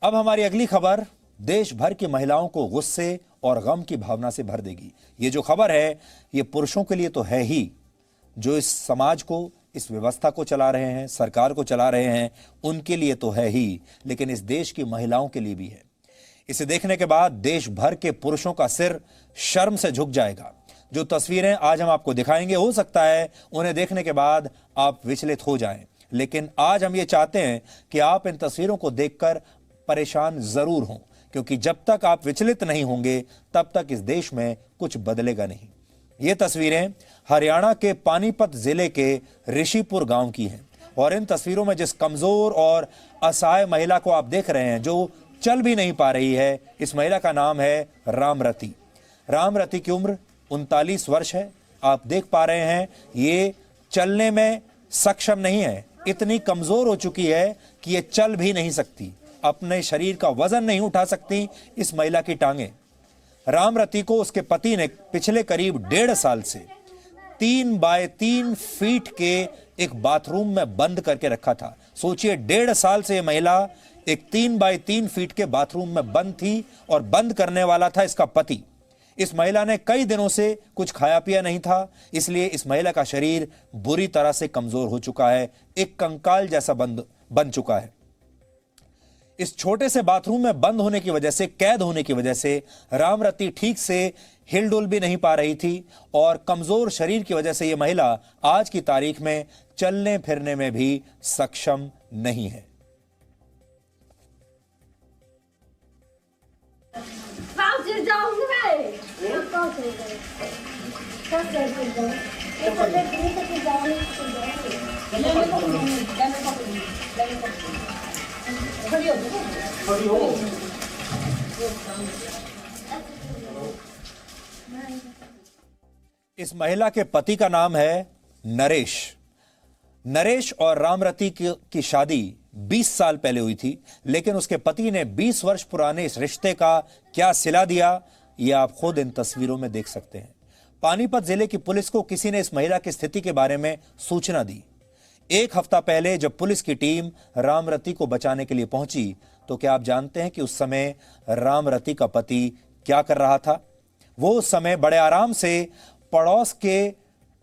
अब हमारी अगली खबर देश भर की महिलाओं को गुस्से और गम की भावना से भर देगी। ये जो खबर है ये पुरुषों के लिए तो है ही, जो इस समाज को, इस व्यवस्था को चला रहे हैं, सरकार को चला रहे हैं, उनके लिए तो है ही, लेकिन इस देश की महिलाओं के लिए भी है। इसे देखने के बाद देश भर के पुरुषों का सिर शर्म से झुक जाएगा। जो तस्वीरें आज हम आपको दिखाएंगे, हो सकता है उन्हें देखने के बाद आप विचलित हो जाएं, लेकिन आज हम ये चाहते हैं कि आप इन तस्वीरों को देखकर परेशान जरूर हों, क्योंकि जब तक आप विचलित नहीं होंगे तब तक इस देश में कुछ बदलेगा नहीं। ये तस्वीरें हरियाणा के पानीपत जिले के ऋषिपुर गांव की हैं और इन तस्वीरों में जिस कमजोर और असहाय महिला को आप देख रहे हैं, जो चल भी नहीं पा रही है, इस महिला का नाम है रामरती। रामरती की उम्र 39 वर्ष है। आप देख पा रहे हैं ये चलने में सक्षम नहीं है, इतनी कमजोर हो चुकी है कि ये चल भी नहीं सकती, अपने शरीर का वजन नहीं उठा सकती इस महिला की टांगें। रामरती को उसके पति ने पिछले करीब 1.5 साल से 3 बाय 3 फीट के एक बाथरूम में बंद करके रखा था। सोचिए, 1.5 साल से यह महिला एक 3 बाय 3 फीट के बाथरूम में बंद थी और बंद करने वाला था इसका पति। इस महिला ने कई दिनों से कुछ खाया पिया नहीं था, इसलिए इस महिला का शरीर बुरी तरह से कमजोर हो चुका है, एक कंकाल जैसा बन चुका है। इस छोटे से बाथरूम में बंद होने की वजह से, कैद होने की वजह से रामरती ठीक से हिलडुल भी नहीं पा रही थी और कमजोर शरीर की वजह से यह महिला आज की तारीख में चलने फिरने में भी सक्षम नहीं है। इस महिला के पति का नाम है नरेश। नरेश और रामरती की शादी 20 साल पहले हुई थी, लेकिन उसके पति ने 20 वर्ष पुराने इस रिश्ते का क्या सिला दिया, यह आप खुद इन तस्वीरों में देख सकते हैं। पानीपत जिले की पुलिस को किसी ने इस महिला की स्थिति के बारे में सूचना दी। 1 हफ्ता पहले जब पुलिस की टीम रामरती को बचाने के लिए पहुंची, तो क्या आप जानते हैं कि उस समय रामरती का पति क्या कर रहा था? वो उस समय बड़े आराम से पड़ोस के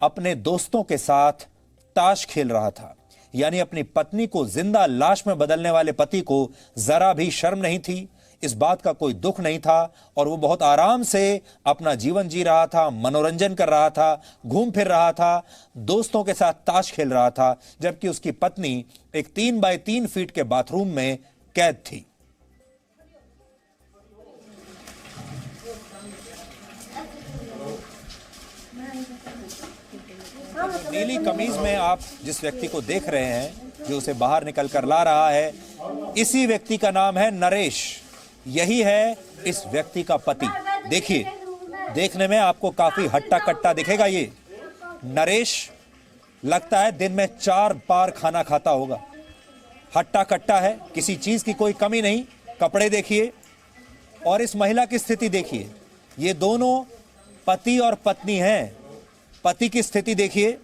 अपने दोस्तों के साथ ताश खेल रहा था। यानी अपनी पत्नी को जिंदा लाश में बदलने वाले पति को जरा भी शर्म नहीं थी, इस बात का कोई दुख नहीं था और वो बहुत आराम से अपना जीवन जी रहा था, मनोरंजन कर रहा था, घूम फिर रहा था, दोस्तों के साथ ताश खेल रहा था, जबकि उसकी पत्नी एक 3 बाय 3 फीट के बाथरूम में कैद थी। नीली कमीज में आप जिस व्यक्ति को देख रहे हैं, जो उसे बाहर निकल कर ला रहा है, इसी व्यक्ति का नाम है नरेश। यही है इस व्यक्ति का पति। देखिए, देखने में आपको काफी हट्टा कट्टा दिखेगा। ये नरेश लगता है दिन में 4 बार खाना खाता होगा। हट्टा कट्टा है, किसी चीज की कोई कमी नहीं। कपड़े देखिए और इस महिला की स्थिति देखिए। ये दोनों पति और पत्नी हैं। पति की स्थिति देखिए,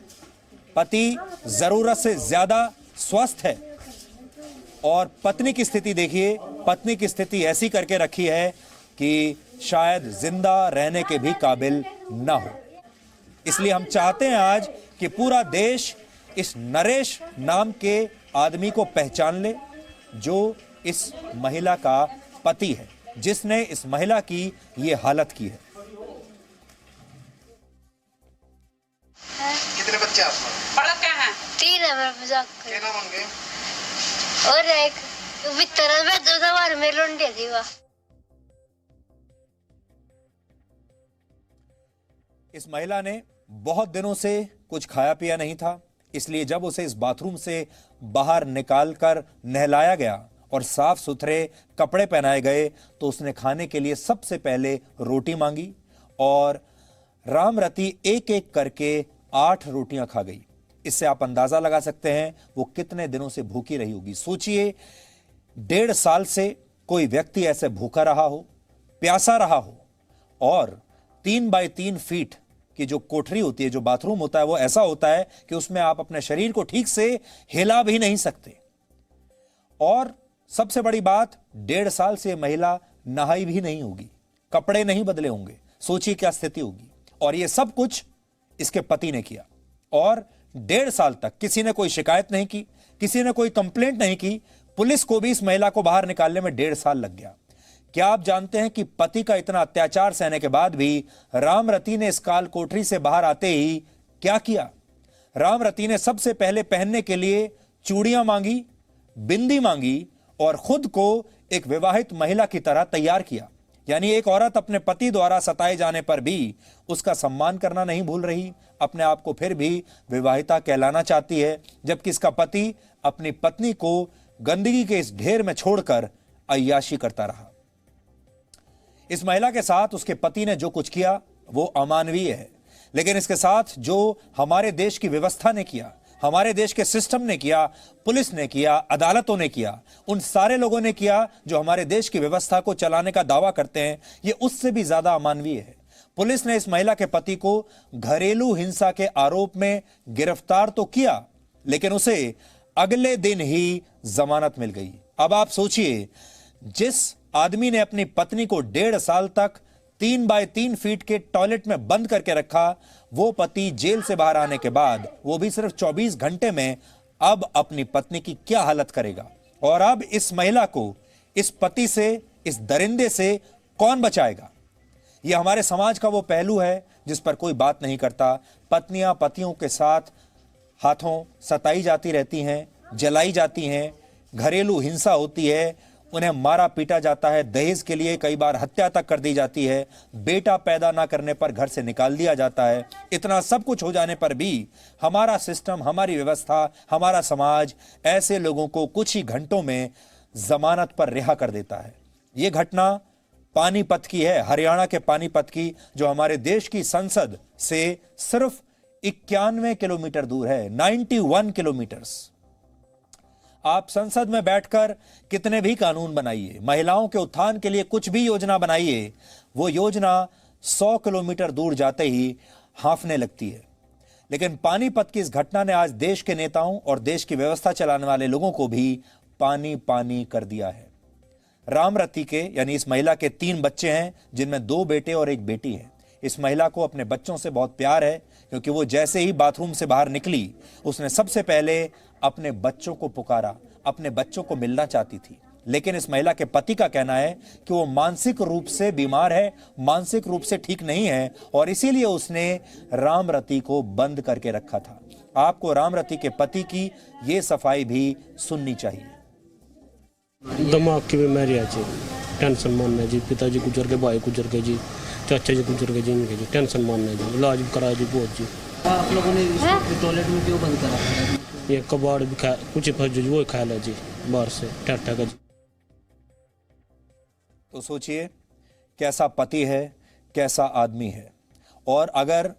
पति जरूरत से ज्यादा स्वस्थ है और पत्नी की स्थिति देखिए, पत्नी की स्थिति ऐसी करके रखी है कि शायद जिंदा रहने के भी काबिल ना हो। इसलिए हम चाहते हैं आज कि पूरा देश इस नरेश नाम के आदमी को पहचान ले, जो इस महिला का पति है, जिसने इस महिला की ये हालत की है। कितने बच्चे आपको? बड़ा क्या है? 3 है मेरा मजाक कर। क्या नाम होंगे? और एक वितर में 2 बार में लौंडे थी वह। इस महिला ने बहुत दिनों से कुछ खाया पिया नहीं था, इसलिए जब उसे इस बाथरूम से बाहर निकालकर नहलाया गया और साफ सुथरे कपड़े पहनाए गए, तो उसने खाने के लिए सबसे पहले रोटी मांगी और रामरती एक एक करके 8 रोटियां खा गई। इससे आप अंदाजा लगा सकते हैं वो कितने दिनों से भूखी रही होगी। सोचिए, 1.5 साल से कोई व्यक्ति ऐसे भूखा रहा हो, प्यासा रहा हो, और 3 बाय 3 फीट की जो कोठरी होती है, जो बाथरूम होता है, वो ऐसा होता है कि उसमें आप अपने शरीर को ठीक से हिला भी नहीं सकते। और सबसे बड़ी बात, 1.5 साल से महिला नहाई भी नहीं होगी, कपड़े नहीं बदले होंगे। सोचिए क्या स्थिति होगी। और यह सब कुछ इसके पति ने किया और 1.5 साल तक किसी ने कोई शिकायत नहीं की, किसी ने कोई कंप्लेंट नहीं की। पुलिस को भी इस महिला को बाहर निकालने में 1.5 साल लग गया। क्या आप जानते हैं कि पति का इतना अत्याचार सहने के बाद भी रामरती ने इस काल कोठरी से बाहर आते ही क्या किया? रामरती ने सबसे पहले पहनने के लिए चूड़ियां मांगी, बिंदी मांगी और खुद को एक विवाहित महिला की तरह तैयार किया। यानी एक औरत अपने पति द्वारा सताए जाने पर भी उसका सम्मान करना नहीं भूल रही, अपने आप को फिर भी विवाहिता कहलाना चाहती है, जबकि इसका पति अपनी पत्नी को गंदगी के इस ढेर में छोड़कर अय्याशी करता रहा। इस महिला के साथ उसके पति ने जो कुछ किया वो अमानवीय है, लेकिन इसके साथ जो हमारे देश की व्यवस्था ने किया, हमारे देश के सिस्टम ने किया, पुलिस ने किया, अदालतों ने किया, उन सारे लोगों ने किया जो हमारे देश की व्यवस्था को चलाने का दावा करते हैं, ये उससे भी ज्यादा अमानवीय है। पुलिस ने इस महिला के पति को घरेलू हिंसा के आरोप में गिरफ्तार तो किया, लेकिन उसे अगले दिन ही जमानत मिल गई। अब आप सोचिए, जिस आदमी ने अपनी पत्नी को 1.5 साल तक 3 बाय 3 फीट के टॉयलेट में बंद करके रखा, वो पति जेल से बाहर आने के बाद, वो भी सिर्फ 24 घंटे में, अब अपनी पत्नी की क्या हालत करेगा? और अब इस महिला को इस पति से, इस दरिंदे से कौन बचाएगा? यह हमारे समाज का वो पहलू है जिस पर कोई बात नहीं करता। पत्नियां पतियों के साथ हाथों सताई जाती रहती हैं, जलाई जाती हैं, घरेलू हिंसा होती है, उन्हें मारा पीटा जाता है, दहेज के लिए कई बार हत्या तक कर दी जाती है, बेटा पैदा ना करने पर घर से निकाल दिया जाता है। इतना सब कुछ हो जाने पर भी हमारा सिस्टम, हमारी व्यवस्था, हमारा समाज ऐसे लोगों को कुछ ही घंटों में जमानत पर रिहा कर देता है। यह घटना पानीपत की है, हरियाणा के पानीपत की, जो हमारे देश की संसद से सिर्फ 91 किलोमीटर दूर है, 91 किलोमीटर्स। आप संसद में बैठकर कितने भी कानून बनाइए, महिलाओं के उत्थान के लिए कुछ भी योजना बनाइए, वो योजना 100 किलोमीटर दूर जाते ही हांफने लगती है। लेकिन पानीपत की इस घटना ने आज देश के नेताओं और देश की व्यवस्था चलाने वाले लोगों को भी पानी पानी कर दिया है। रामरती के, यानी इस महिला के 3 बच्चे हैं, जिनमें 2 बेटे और 1 बेटी है। इस महिला को अपने बच्चों से बहुत प्यार है, क्योंकि वो जैसे ही बाथरूम से बाहर निकली, उसने सबसे पहले अपने बच्चों को पुकारा, अपने बच्चों को मिलना चाहती थी। लेकिन इस महिला के पति का कहना है कि वो मानसिक रूप से बीमार है, मानसिक रूप से ठीक नहीं है, और इसीलिए उसने रामरती को बंद करके रखा था। आपको रामरती के पति की ये सफाई भी सुननी चाहिए। दिमाग की बीमारी है जी, टेंशन मानना है जी, पिताजी गुजर के, भाई गुजर के जी, चाचा जी गुजर के जी, इनके जी टेंशन मानना है जी, इलाज भी कराया जी बहुत जी। आप लोगों ने टॉयलेट में क्यों बंद करा? ये कबाड़ भी खा, कुछ जी वो खा लिया जी बाहर से ठहठा का जी। तो सोचिए कैसा पति है, कैसा आदमी है। और अगर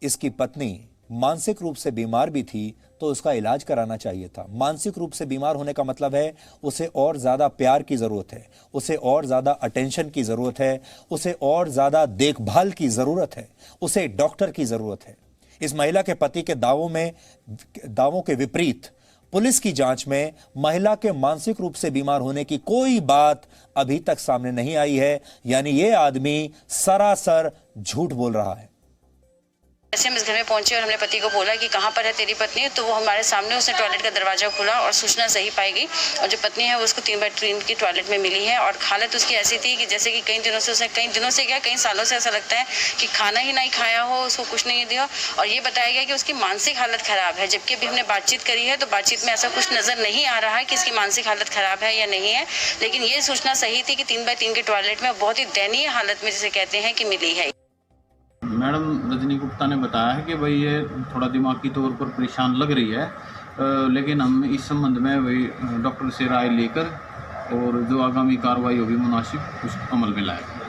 इसकी पत्नी मानसिक रूप से बीमार भी थी तो उसका इलाज कराना चाहिए था। मानसिक रूप से बीमार होने का मतलब है उसे और ज़्यादा प्यार की ज़रूरत है, उसे और ज़्यादा अटेंशन की ज़रूरत है, उसे और ज़्यादा देखभाल की ज़रूरत है, उसे डॉक्टर की ज़रूरत है। इस महिला के पति के दावों के विपरीत पुलिस की जांच में महिला के मानसिक रूप से बीमार होने की कोई बात अभी तक सामने नहीं आई है। यानी ये आदमी सरासर झूठ बोल रहा है। जैसे हम इस घर में पहुंचे और हमने पति को बोला कि कहाँ पर है तेरी पत्नी, तो वो हमारे सामने, उसने टॉयलेट का दरवाजा खोला और सूचना सही पाई गई, और जो पत्नी है वो उसको 3 बाय 3 की टॉयलेट में मिली है। और हालत उसकी ऐसी थी कि जैसे कि कई दिनों से क्या कई सालों से ऐसा लगता है कि खाना ही नहीं खाया हो, उसको कुछ नहीं दिया। और ये बताया गया कि उसकी मानसिक हालत खराब है, जबकि अभी हमने बातचीत करी है तो बातचीत में ऐसा कुछ नजर नहीं आ रहा है कि इसकी मानसिक हालत खराब है या नहीं है। लेकिन ये सूचना सही थी कि 3 बाय 3 की टॉयलेट में बहुत ही दयनीय हालत में, जिसे कहते हैं, कि मिली है। मैडम रजनी गुप्ता ने बताया है कि भाई ये थोड़ा दिमागी तौर पर परेशान लग रही है, लेकिन हम इस संबंध में वही डॉक्टर से राय लेकर और जो आगामी कार्रवाई होगी मुनासिब उस अमल में लाएंगे।